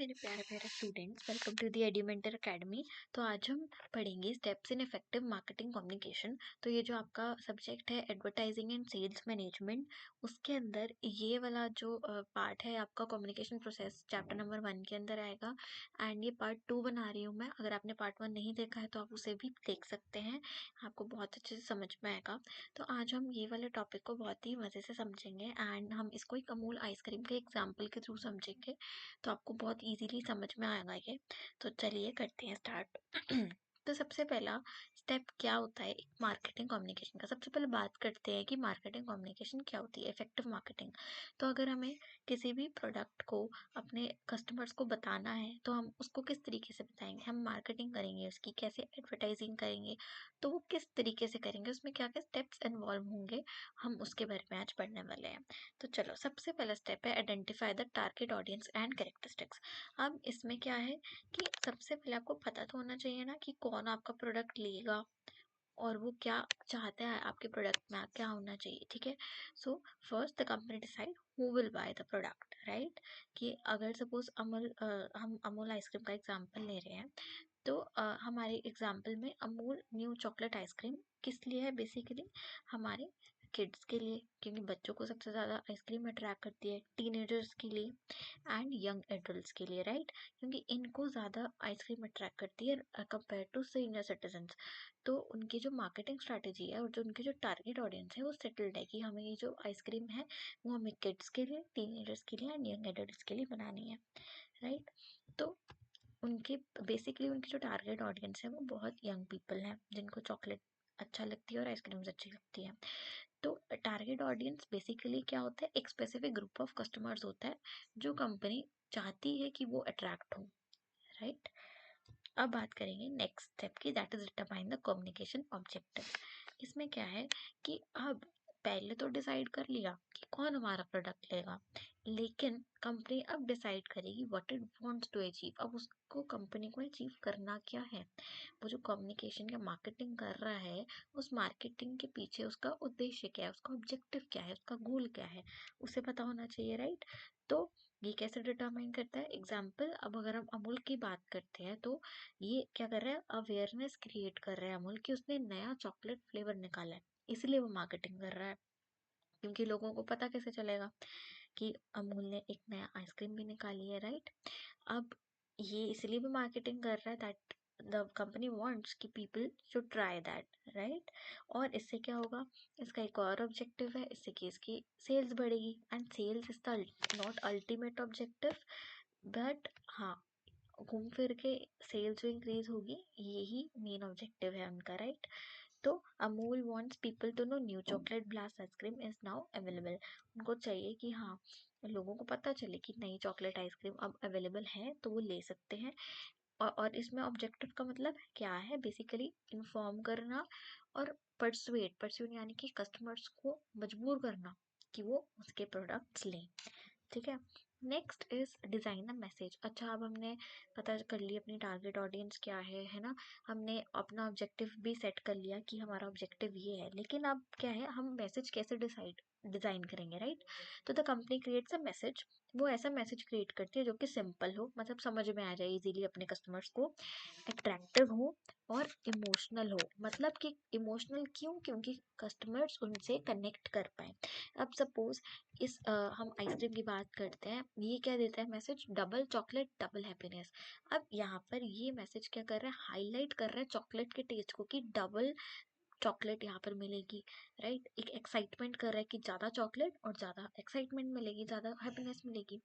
मेरे प्यारे प्यारे students, welcome to the Edumentor academy. तो आज हम पढ़ेंगे steps in effective marketing communication. तो ये जो आपका सब्जेक्ट है एडवर्टाइजिंग एंड सेल्स मैनेजमेंट, उसके अंदर ये वाला जो पार्ट है आपका कम्युनिकेशन प्रोसेस चैप्टर नंबर 1 के अंदर आएगा। एंड ये पार्ट 2 बना रही हूँ मैं। अगर आपने पार्ट 1 नहीं देखा है तो आप उसे भी देख सकते हैं, आपको बहुत अच्छे से समझ में आएगा। तो आज हम ये वाले टॉपिक को बहुत ही मज़े से समझेंगे एंड हम इसको एक अमूल आइसक्रीम के एग्जाम्पल के थ्रू समझेंगे, तो आपको बहुत इजीली समझ में आएगा ये। तो चलिए करते हैं स्टार्ट। तो सबसे पहला स्टेप क्या होता है एक मार्केटिंग कम्युनिकेशन का। सबसे पहले बात करते हैं कि मार्केटिंग कम्युनिकेशन क्या होती है, इफेक्टिव मार्केटिंग। तो अगर हमें किसी भी प्रोडक्ट को अपने कस्टमर्स को बताना है तो हम उसको किस तरीके से बताएंगे, हम मार्केटिंग करेंगे उसकी, कैसे एडवर्टाइजिंग करेंगे, तो वो किस तरीके से करेंगे, उसमें क्या क्या स्टेप्स इन्वॉल्व होंगे, हम उसके बारे में आज पढ़ने वाले हैं। तो चलो, सबसे पहला स्टेप है identify the target audience and characteristics. अब इसमें क्या है कि सबसे पहले आपको पता तो होना चाहिए ना कि कौन आपका प्रोडक्ट लेगा और वो क्या चाहता है, आपके प्रोडक्ट में क्या होना चाहिए। ठीक है, so first the company decide who will by the product, right. कि अगर सपोज हम अमूल आइसक्रीम का एग्जांपल ले रहे हैं, तो हमारे एग्जाम्पल में अमूल न्यू चॉकलेट आइसक्रीम किस लिए है, बेसिकली हमारे किड्स के लिए, क्योंकि बच्चों को सबसे ज़्यादा आइसक्रीम अट्रैक्ट करती है, टीनेजर्स के लिए एंड यंग एडल्ट्स के लिए, राइट। क्योंकि इनको ज़्यादा आइसक्रीम अट्रैक्ट करती है कंपेयर टू सीनियर सिटीजन्स। तो उनकी जो मार्केटिंग स्ट्रैटेजी है और जो उनकी जो टारगेट ऑडियंस है वो सेटल्ड है कि हमें ये जो आइसक्रीम है वो हमें किड्स के लिए, टीनेजर्स के लिए एंड यंग एडल्ट्स के लिए बनानी है, राइट। तो उनके बेसिकली उनकी जो टारगेट ऑडियंस है वो बहुत यंग पीपल हैं जिनको चॉकलेट अच्छा लगती है और आइसक्रीम्स अच्छी लगती है। तो टारगेट ऑडियंस बेसिकली क्या होता है, एक स्पेसिफिक ग्रुप ऑफ कस्टमर्स होता है जो कंपनी चाहती है कि वो अट्रैक्ट हो, राइट। अब बात करेंगे नेक्स्ट स्टेप की, that is determine the communication objective. इसमें क्या है कि अब पहले तो डिसाइड कर लिया कि कौन हमारा प्रोडक्ट लेगा, लेकिन कंपनी अब डिसाइड करेगी what it wants to achieve. अब उसको कंपनी को अचीव करना क्या है, वो जो कम्युनिकेशन या मार्केटिंग कर रहा है उस मार्केटिंग के पीछे उसका उद्देश्य क्या है, उसका ऑब्जेक्टिव क्या है, उसका गोल क्या है, उसे पता होना चाहिए, राइट। तो ये कैसे डिटरमाइन करता है, एग्जाम्पल अब अगर हम अमूल की बात करते हैं तो ये क्या कर रहा है, अवेयरनेस क्रिएट कर रहा है अमूल की, उसने नया चॉकलेट फ्लेवर निकाला है, इसलिए वो मार्केटिंग कर रहा है। क्योंकि लोगों को पता कैसे चलेगा कि अमूल ने एक नया आइसक्रीम भी निकाली है, राइट। अब ये इसलिए भी मार्केटिंग कर रहा है दैट द कंपनी वांट्स कि people should try that, right. और इससे क्या होगा, इसका एक और ऑब्जेक्टिव है, इससे कि इसकी सेल्स बढ़ेगी and sales is the not ultimate objective, but हाँ, घूम फिर के सेल्स जो इंक्रीज होगी यही मेन ऑब्जेक्टिव है उनका, राइट। तो Amul wants people to know new chocolate blast ice cream is now available. उनको चाहिए कि हाँ, लोगों को पता चले कि नई चॉकलेट आइसक्रीम अब अवेलेबल है तो वो ले सकते हैं। और इसमें ऑब्जेक्टिव का मतलब क्या है, बेसिकली इन्फॉर्म करना और परसुएट यानी कि कस्टमर्स को मजबूर करना कि वो उसके प्रोडक्ट्स लें। ठीक है, next is design the message. अच्छा, अब हमने पता कर लिया अपनी टारगेट ऑडियंस क्या है ना, हमने अपना ऑब्जेक्टिव भी सेट कर लिया कि हमारा ऑब्जेक्टिव ये है, लेकिन अब क्या है, हम मैसेज कैसे डिज़ाइन करेंगे, राइट। तो the company creates a message, वो ऐसा मैसेज क्रिएट करती है जो कि सिंपल हो, मतलब समझ में आ जाए इजीली अपने कस्टमर्स को, अट्रैक्टिव हो और इमोशनल हो। मतलब कि इमोशनल क्यों, क्योंकि कस्टमर्स उनसे कनेक्ट कर पाए। अब सपोज हम आइसक्रीम की बात करते हैं, ये क्या देता है message, double chocolate double happiness. अब यहाँ पर ये मैसेज क्या कर रहा है, हाईलाइट कर रहा है चॉकलेट के टेस्ट को कि डबल चॉकलेट यहाँ पर मिलेगी, राइट। एक एक्साइटमेंट कर रहा है कि ज़्यादा चॉकलेट और ज़्यादा एक्साइटमेंट मिलेगी, ज़्यादा हैप्पीनेस मिलेगी।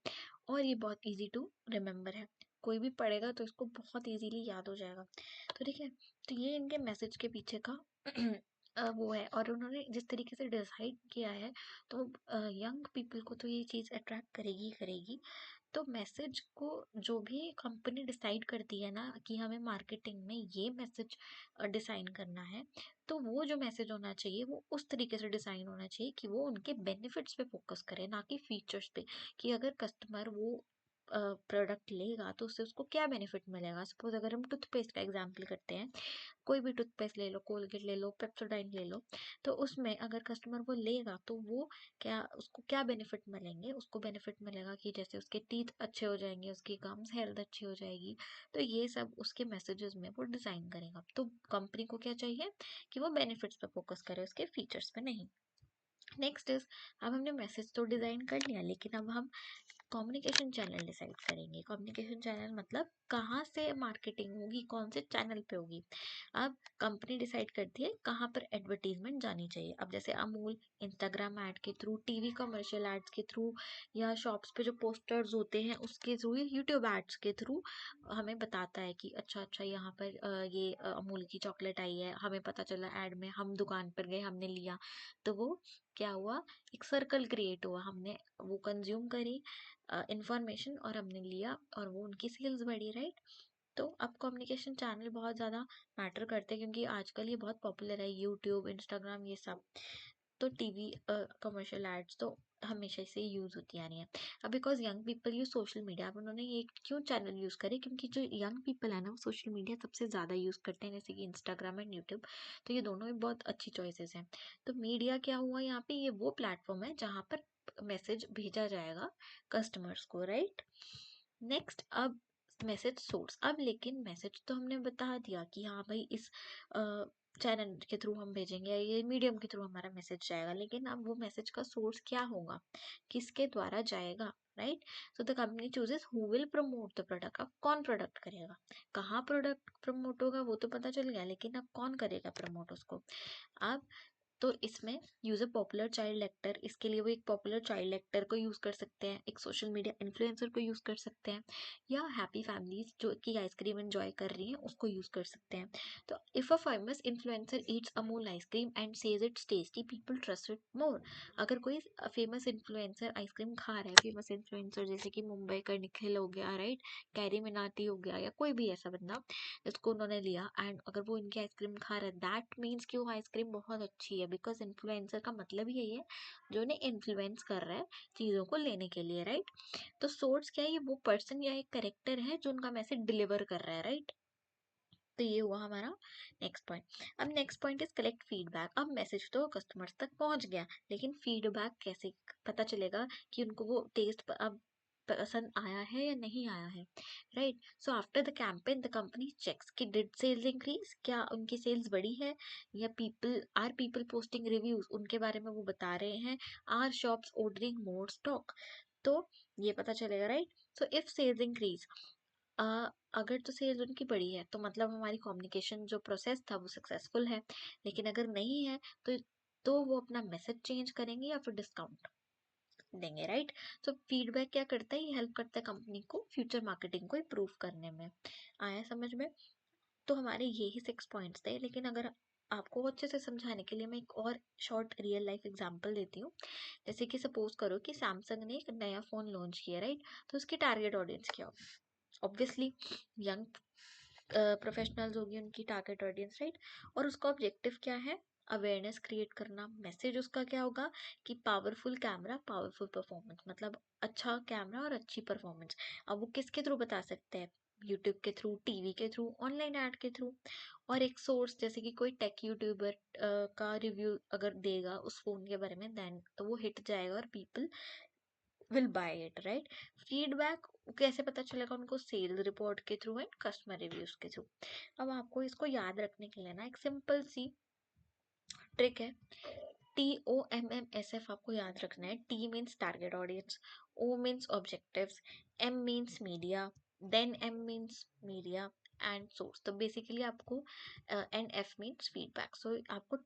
और ये बहुत इजी टू रिमेम्बर है, कोई भी पढ़ेगा तो इसको बहुत इजीली याद हो जाएगा। तो ठीक है, तो ये इनके मैसेज के पीछे का वो है। और उन्होंने जिस तरीके से डिसाइड किया है तो यंग पीपल को तो ये चीज़ अट्रैक्ट करेगी ही करेगी। तो मैसेज को जो भी कंपनी डिसाइड करती है ना कि हमें मार्केटिंग में ये मैसेज डिज़ाइन करना है, तो वो जो मैसेज होना चाहिए वो उस तरीके से डिज़ाइन होना चाहिए कि वो उनके बेनिफिट्स पे फोकस करे, ना कि फीचर्स पे। कि अगर कस्टमर वो प्रोडक्ट लेगा तो उससे उसको क्या बेनिफिट मिलेगा। सपोज अगर हम टूथपेस्ट का एग्जाम्पल करते हैं, कोई भी टूथपेस्ट ले लो, कोलगेट ले लो, पेप्सोडाइन ले लो, तो उसमें अगर कस्टमर वो लेगा तो वो क्या, उसको क्या बेनिफिट मिलेंगे, उसको बेनिफिट मिलेगा कि जैसे उसके टीथ अच्छे हो जाएंगे, उसकी गम्स हेल्थ अच्छी हो जाएगी। तो ये सब उसके मैसेजेस में वो डिज़ाइन करेगा। तो कंपनी को क्या चाहिए कि वो बेनिफिट्स पे फोकस करे, उसके फीचर्स पे नहीं। नेक्स्ट इज, अब हमने मैसेज तो डिज़ाइन कर लिया, लेकिन अब हम कम्युनिकेशन चैनल डिसाइड करेंगे। कम्युनिकेशन चैनल मतलब कहाँ से मार्केटिंग होगी, कौन से चैनल पे होगी। अब कंपनी डिसाइड करती है कहाँ पर एडवर्टीजमेंट जानी चाहिए। अब जैसे अमूल इंस्टाग्राम ऐड के थ्रू, टीवी कमर्शियल एड्स के थ्रू, या शॉप्स पे जो पोस्टर्स होते हैं उसके थ्रू, या यूट्यूब एड्स के थ्रू हमें बताता है कि अच्छा अच्छा यहाँ पर ये अमूल की चॉकलेट आई है, हमें पता चला ऐड में, हम दुकान पर गए, हमने लिया, तो वो क्या हुआ, एक सर्कल क्रिएट हुआ, हमने वो कंज्यूम करी इंफॉर्मेशन और हमने लिया और वो उनकी सेल्स बढ़ी, राइट। तो अब कम्युनिकेशन चैनल बहुत ज़्यादा मैटर करते हैं, क्योंकि आजकल ये बहुत पॉपुलर है, यूट्यूब, इंस्टाग्राम, ये सब। तो टीवी कमर्शियल एड्स तो हमेशा से यूज़ होती आ रही है। अब because young people use social media, अब उन्होंने ये क्यों चैनल यूज़ करे, क्योंकि जो यंग पीपल है ना वो सोशल मीडिया सबसे ज़्यादा यूज़ करते हैं, जैसे कि इंस्टाग्राम एंड यूट्यूब। तो ये दोनों भी बहुत अच्छी चॉइसेस हैं। तो मीडिया क्या हुआ यहाँ पे, ये वो प्लेटफॉर्म है जहाँ पर मैसेज भेजा जाएगा कस्टमर्स को, राइट। नेक्स्ट, अब मैसेज सोर्स। अब लेकिन मैसेज तो हमने बता दिया कि हाँ भाई इस चैनल के थ्रू हम भेजेंगे, ये मीडियम के थ्रू हमारा मैसेज जाएगा, लेकिन अब वो मैसेज का सोर्स क्या होगा, किसके द्वारा जाएगा, right. So the company chooses who will promote the product. अब कौन प्रोडक्ट करेगा, कहाँ प्रोडक्ट प्रमोट होगा वो तो पता चल गया, लेकिन अब कौन करेगा प्रमोट उसको। अब तो इसमें use a popular child actor, इसके लिए वो एक पॉपुलर चाइल्ड एक्टर को यूज़ कर सकते हैं, एक सोशल मीडिया इन्फ्लुएंसर को यूज़ कर सकते हैं, या हैप्पी फैमिलीज जो कि आइसक्रीम एंजॉय कर रही हैं उसको यूज़ कर सकते हैं। तो if a famous influencer Yeats Amul ice cream and says it's tasty, people trust it more. अगर कोई फेमस इन्फ्लुएंसर आइसक्रीम खा रहा है, फेमस इन्फ्लुएंसर जैसे कि मुंबई का निखिल हो गया, राइट, कैरी मिनाटी हो गया, या कोई भी ऐसा बंदा जिसको उन्होंने लिया, एंड अगर वो इनकी आइसक्रीम खा रहा है, दैट मीन्स कि वो आइसक्रीम बहुत अच्छी है। बिकॉज इन्फ्लुएंसर का मतलब ही यही है जो उन्हें इन्फ्लुएंस कर रहा है चीज़ों को लेने के लिए, राइट। तो सोर्स क्या है, ये वो पर्सन या एक करेक्टर है जो उनका मैसेज डिलीवर कर रहा है, राइट। तो ये हुआ हमारा नेक्स्ट पॉइंट। अब next point is collect feedback. अब मैसेज तो कस्टमर्स तक पहुंच गया, लेकिन फीडबैक कैसे पता चलेगा कि उनको वो टेस्ट अब पसंद आया है या नहीं आया है, right. So after the campaign the company checks कि डिड सेल्स इंक्रीज, क्या उनकी सेल्स बढ़ी है, या पीपल पोस्टिंग रिव्यूज, उनके बारे में वो बता रहे हैं, are shops ordering more stock. तो ये पता चलेगा, right. So if sales increase, अगर तो सेल्स उनकी बढ़ी है तो मतलब हमारी कम्युनिकेशन जो प्रोसेस था वो सक्सेसफुल है। लेकिन अगर नहीं है तो वो अपना मैसेज चेंज करेंगे या फिर डिस्काउंट देंगे, राइट। तो फीडबैक क्या करता है, ये हेल्प करता है कंपनी को फ्यूचर मार्केटिंग को इम्प्रूव करने में। आया समझ में। तो हमारे यही 6 पॉइंट्स थे, लेकिन अगर आपको अच्छे से समझाने के लिए मैं एक और शॉर्ट रियल लाइफ एग्जांपल देती हूँ। जैसे कि सपोज करो कि सैमसंग ने एक नया फ़ोन लॉन्च किया, राइट। तो उसकी टारगेट ऑडियंस क्या होगी, ऑब्वियसली यंग प्रोफेशनल्स होगी उनकी टारगेट ऑडियंस, राइट। और उसका ऑब्जेक्टिव क्या है, अवेयरनेस क्रिएट करना। मैसेज उसका क्या होगा कि पावरफुल कैमरा पावरफुल परफॉर्मेंस, मतलब अच्छा कैमरा और अच्छी परफॉर्मेंस। अब वो किसके थ्रू बता सकते हैं, यूट्यूब के थ्रू, टीवी के थ्रू, ऑनलाइन ऐड के थ्रू। और एक सोर्स जैसे कि कोई टेक यूट्यूबर का रिव्यू अगर देगा उस फोन के बारे में, देन तो वो हिट जाएगा और people will buy it, right. Feedback कैसे पता चलेगा उनको, सेल्स रिपोर्ट के थ्रू एंड कस्टमर रिव्यूज के थ्रू। अब आपको इसको याद रखने के लिए ना एक सिंपल सी ट्रिक है। TOMMSF आपको याद रखना है। T means target audience, O means objectives, M means media, then M means media and source. तो बेसिकली आपको and F means feedback. So आपको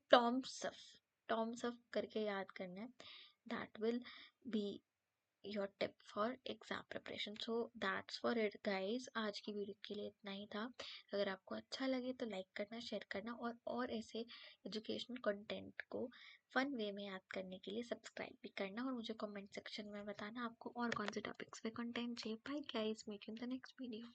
टॉम्स अप करके याद करना है। That will be your tip for exam preparation. So that's for it guys, आज की video के लिए इतना ही था। अगर आपको अच्छा लगे तो लाइक करना, शेयर करना, और ऐसे एजुकेशनल कंटेंट को फन वे में याद करने के लिए सब्सक्राइब भी करना, और मुझे कमेंट सेक्शन में बताना आपको और कौन से टॉपिक्स पे कंटेंट चाहिए। Bye guys, meet you in the next video.